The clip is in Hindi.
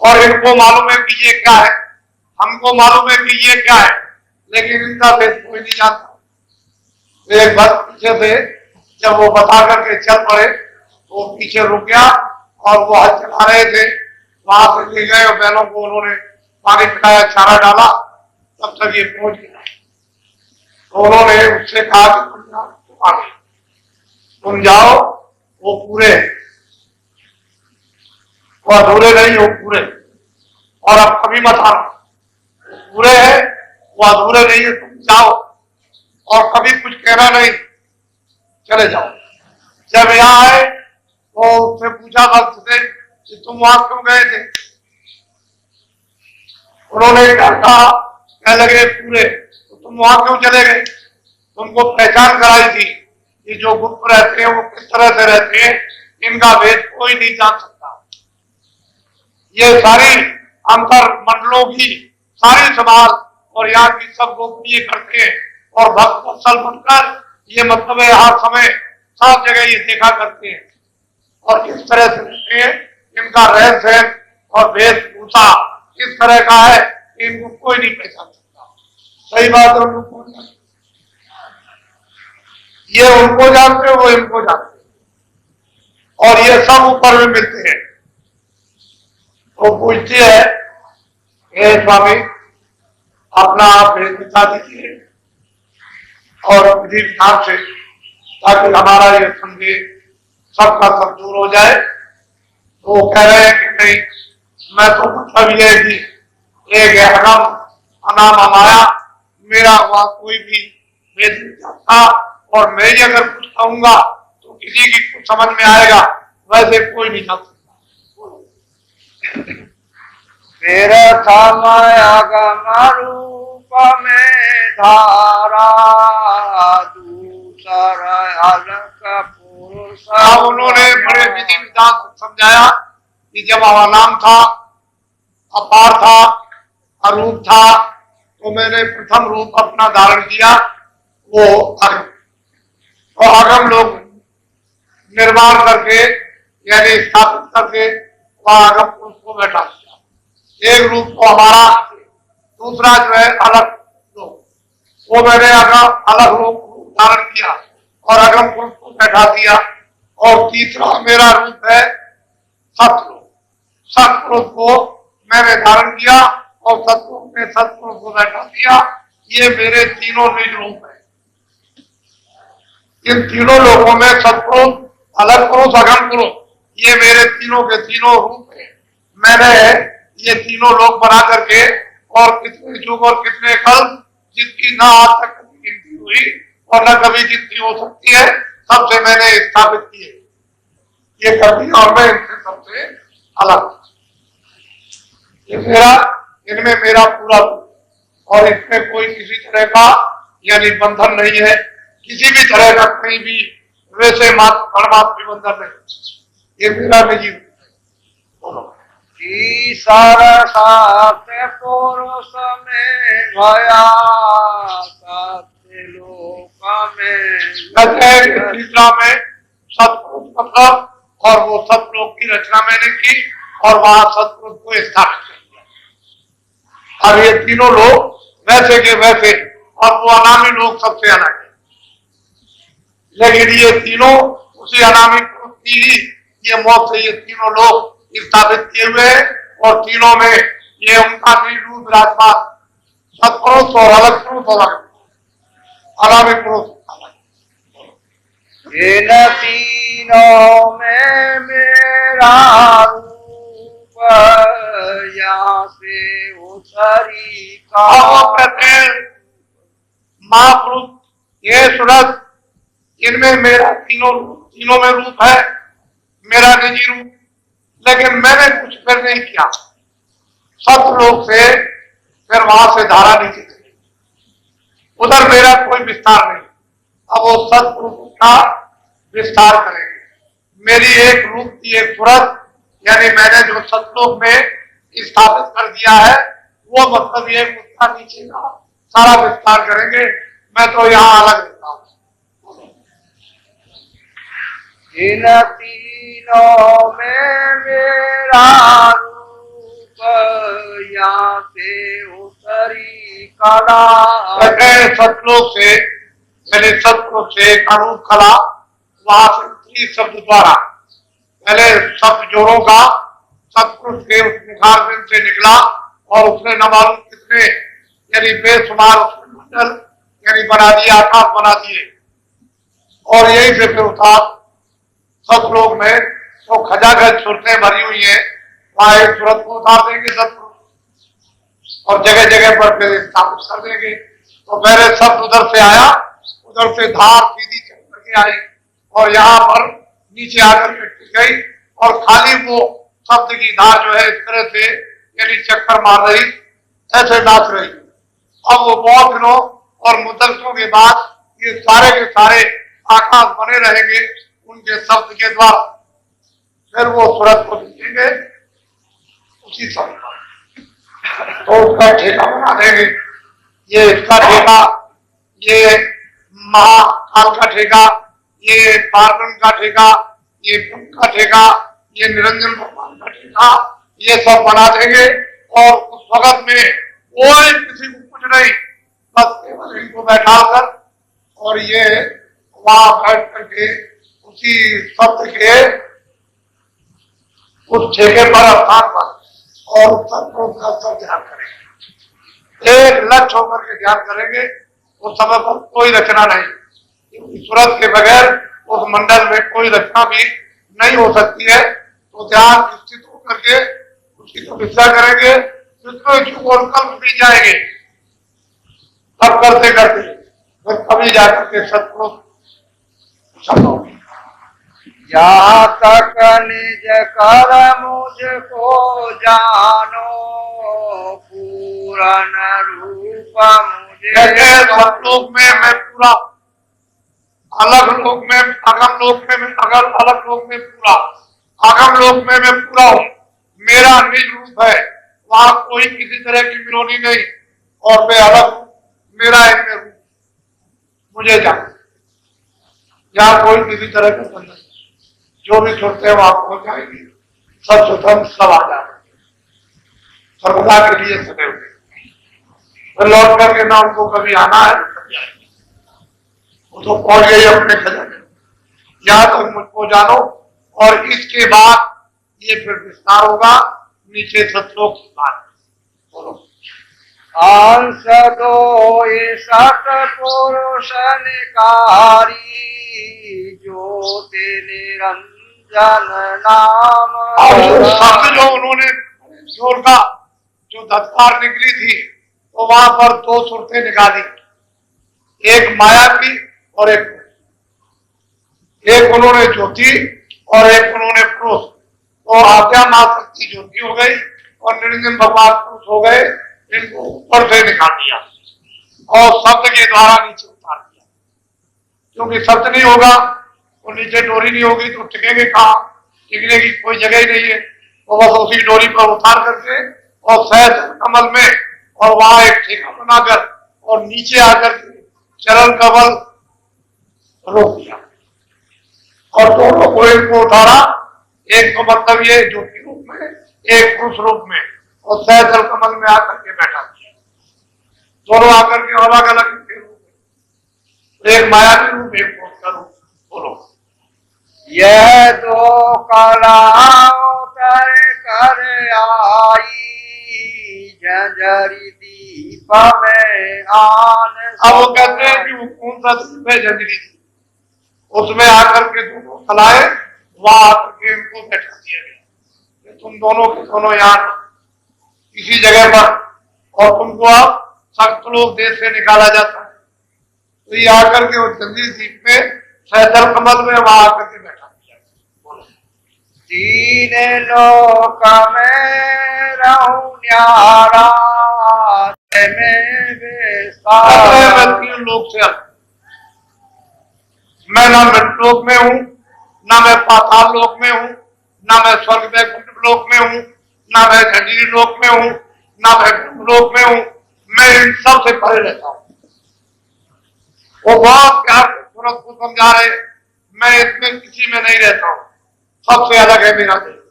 और इनको मालूम है कि ये क्या है, हमको मालूम है कि ये क्या है, लेकिन इनका भेद कोई नहीं जानता। एक भक्त पीछे से जब वो बता करके चल पड़े तो वो पीछे रुक गया और वो हल चला रहे थे, वहां से ले गए और बैलों को उन्होंने पानी पिलाया, चारा डाला, तब तक ये पहुंच गया। तो उन्होंने उससे कहा कि तुम जाओ, वो पूरे, वो अधूरे नहीं, वो पूरे, और अब कभी मत आना, पूरे है वो अधूरे नहीं है, तुम जाओ और कभी कुछ कहना नहीं, चले जाओ। जब यहाँ आए तो उससे पूछा भक्त से कि तुम वहां क्यों गए थे? उन्होंने कहा, कहने लगे पूरे, तो तुम वहां क्यों चले गए? तुमको पहचान कराई थी कि जो गुप्त रहते हैं वो किस तरह से रहते हैं, इनका भेद कोई नहीं जान सकता। ये सारी अंतर मंडलों की सारी संभाल और यहाँ की सब गोपनीय करते हैं और भक्त वत्सल बनकर ये मतलब है हर समय सब जगह ये देखा करते हैं और किस तरह से रहते हैं, इनका रहन सहन और वेशभूषा किस तरह का है, इनको कोई नहीं पहचान सकता। सही बात है, उनको ये उनको जानते हैं, वो इनको जानते हैं और ये सब ऊपर में मिलते हैं। तो पूछती है, हे स्वामी अपना आप भेद बता दीजिए और विधि विधान से, ताकि हमारा ये संदेह सबका सब दूर हो जाए। तो वो कह रहे हैं कि नहीं, मैं तो मतलब ये कि एक अनाम अनाम अमाया, मेरा वहां कोई भी भेद नहीं जानता और मैं ही अगर कुछ कहूंगा तो किसी की कुछ समझ में आएगा, वैसे कोई नहीं जान सकता। मेरा था माया का रूप में धारा, दूसरा अलग पुरुष। उन्होंने बड़े विधि विधान समझाया कि जब हमारा नाम था, अपार था, अरूप था, तो मैंने प्रथम रूप अपना धारण किया, वो अगम। तो अगम लोग निर्माण करके यानी स्थापित करके वह अगम पुरुष को बैठा दिया। एक रूप तो हमारा, दूसरा जो है अलग रूप, वो मैंने अलग रूप धारण किया और अगम पुरुष को बैठा दिया। और तीसरा मेरा रूप है सतरूप, सतपुरुष को मैंने धारण किया और सतपुरुष में सतपुरुष को बैठा दिया। ये मेरे तीनों निज रूप है। इन तीनों लोगों में सतपुरुष, अलग पुरुष, अगम पुरुष, ये मेरे तीनों के तीनों रूप है। मैंने ये तीनों लोग बना करके और कितने युग और कितने कल, जिसकी ना आज तक कभी गिनती हुई और न कभी गिनती हो सकती है, सबसे मैंने स्थापित किए, ये कर दिया और मैं इनसे सबसे अलग। ये मेरा, इनमें मेरा पूरा और इसमें कोई किसी तरह का यानी बंधन नहीं है, किसी भी तरह का कहीं भी वैसे मात्र परमात्मा बंधन नहीं, ये मेरा निजी बोलो। सारे पुरुष में भया सत्य लोक में तीसरा में सतपुरुष मतलब, और वो सतलोक की रचना मैंने की और वहां सतपुरुष को स्थापित कर दिया। और ये तीनों लोग वैसे के वैसे, और वो अनामी लोग सबसे अलग है, लेकिन ये तीनों उसी अनामी पुरुष की ही ये मौत से ये तीनों लोग स्थापित किए हुए हैं और तीनों में ये उनका रूप विराजमान, सतपुरुष और अलग पुरुष अलग, अनामी पुरुष अलग। इन तीनों में मेरा रूप यहाँ से उतरी का। कहते हैं महापुरुष ये सूरज, इनमें मेरा तीनों में रूप है, मेरा निजी रूप, लेकिन मैंने कुछ फिर नहीं किया। सतलोक से फिर वहां से धारा नीचे चली, उधर मेरा कोई विस्तार नहीं। अब वो सतपुरुष का विस्तार करेंगे। मेरी एक रूप की एक सूरत, यानी मैंने जो सतलोक में स्थापित कर दिया है, वो मतलब ये उसका नीचे का सारा विस्तार करेंगे। मैं तो यहाँ अलग रहता हूँ। इन तीनों में मेरा रूप से उसरी कला। सतलोक से मैंने सतलोक से अरूप कला वहां से उत्तरी शब्द द्वारा पहले शब्द जोरों का सतपुरुष के उस मुखारबिंद से निकला और उसने न मालूम कितने यानी बेशुमार उसने मंडल यानी बना दिए, आकाश बना दिए। और यही से फिर उठा सतलोक में तो खजाखज सुरतें भरी हुई है, वहां एक सूरत को उतार देंगे सतपुरुष और जगह जगह पर फिर स्थापित कर देंगे। तो पहले शब्द उधर से आया, उधर से धार सीधी चल करके आई और यहाँ पर नीचे आकर के टिक गई और खाली वो शब्द की धार जो है इस तरह से यानी चक्कर मार रही, ऐसे नाच रही। अब वो बहुत दिनों और मुद्दतों के बाद ये सारे के सारे आकाश बने रहेंगे उनके शब्द के द्वारा। फिर वो सूरत को लिखेंगे उसी शब्द पर, तो उसका ठेका बना देंगे। ये इसका ठेका, ये महाकाल का ठेका, ये पार्वन का ठेका, ये ब्रह्म का ठेका, ये निरंजन भगवान का ठेका, ये सब बना देंगे। और उस वक्त में कोई किसी को कुछ नहीं, बस केवल इनको बैठा कर और ये वहां बैठ करके उसी शब्द के उस ठेके पर स्थान पर और का सब ध्यान करेंगे, एक लक्ष्य होकर के ध्यान करेंगे। उस समय पर कोई रचना नहीं, क्योंकि सूरत के बगैर उस मंडल में कोई रचना भी नहीं हो सकती है। तो ध्यान निश्चित होकर के उसकी तपस्या करेंगे, कल भी जाएंगे। तब करते करते फिर कभी जाकर के सतपुरुष यहाँ तक निज कर मुझको जानो, पूरन रूप मुझे। लोक में मैं पूरा, अलग लोक में अगम लोक में मैं अलग लोक में पूरा, अगम लोक में मैं पूरा हूँ। मेरा निज रूप है, वहां कोई किसी तरह की मिलोनी नहीं और मैं अलग हूँ। मेरा एक रूप, मुझे जान यहाँ कोई किसी तरह का बंधन, जो भी छोड़ते हैं वहां पहुंच जाएंगे। सब स्वतंत्र सब आ जाएंगे, सर्वदा के लिए सदैव फिर लौट करके ना उनको कभी आना है कभी आएंगे। वो तो पहुंच गई अपने खजाने। यहाँ तक मुझको जानो और इसके बाद ये फिर विस्तार होगा नीचे सतलोक की बात। बोलो अंश दो सत पुरुष निकारी, ज्योति निरंजन नाम। शब्द जो उन्होंने जोर का जो धत्कार निकली थी, तो वहां पर दो सुरतें निकाली, एक माया की और एक उन्होंने ज्योति और एक उन्होंने पुरुष। तो आज्ञा मां शक्ति ज्योति हो गई और निरंजन भगवान पुरुष हो गए। इनको ऊपर से निकाल दिया और शब्द के द्वारा नीचे उतार दिया, क्योंकि शब्द नहीं होगा तो नीचे डोरी नहीं होगी तो टिकेंगे कहाँ, टिकने की कोई जगह ही नहीं है। तो बस उसी डोरी पर उतार करके और सहज कमल में और वहां एक ठेका बनाकर और नीचे आकर चरण कमल रोक दिया और दोनों को इनको उतारा। एक तो मतलब ये ज्योति रूप में, एक पुरुष रूप में, और सहजल कमल में आकर के बैठा दिया। दोनों आकर के अलग अलग रूप में, एक माया के रूप, एक पुरुष का रूप। बोलो यह दो कला उतर कर आई, जंजरी दीप में आन। अब वो कहते हैं कि वो कौन सा दीप है, जंजरी दीप, उसमें आकर के दोनों कलाएं वहां आकर के इनको बैठा दिया गया। तुम दोनों के दोनों यहाँ इसी जगह पर, और तुमको अब सतलोक देश से निकाला जाता है। तो ये आकर के वो जंजरी द्वीप में सहजल कमल में वहां आकर के बैठा दिया। बोलो तीन लोक में रहूं न्यारा, में मैं तीन लोक से अलग, मैं ना मृतलोक में हूँ, ना मैं पाताल लोक में हूँ, ना मैं स्वर्ग वैकुंठ लोक में हूँ, ना मैं जंजीरी लोक में हूँ, ना मैं लोक में हूँ। मैं इन सब से परे रहता हूँ। वो बहुत प्यार सूरत को समझा रहे, मैं इसमें किसी में नहीं रहता हूँ, सबसे अलग है मेरा देश।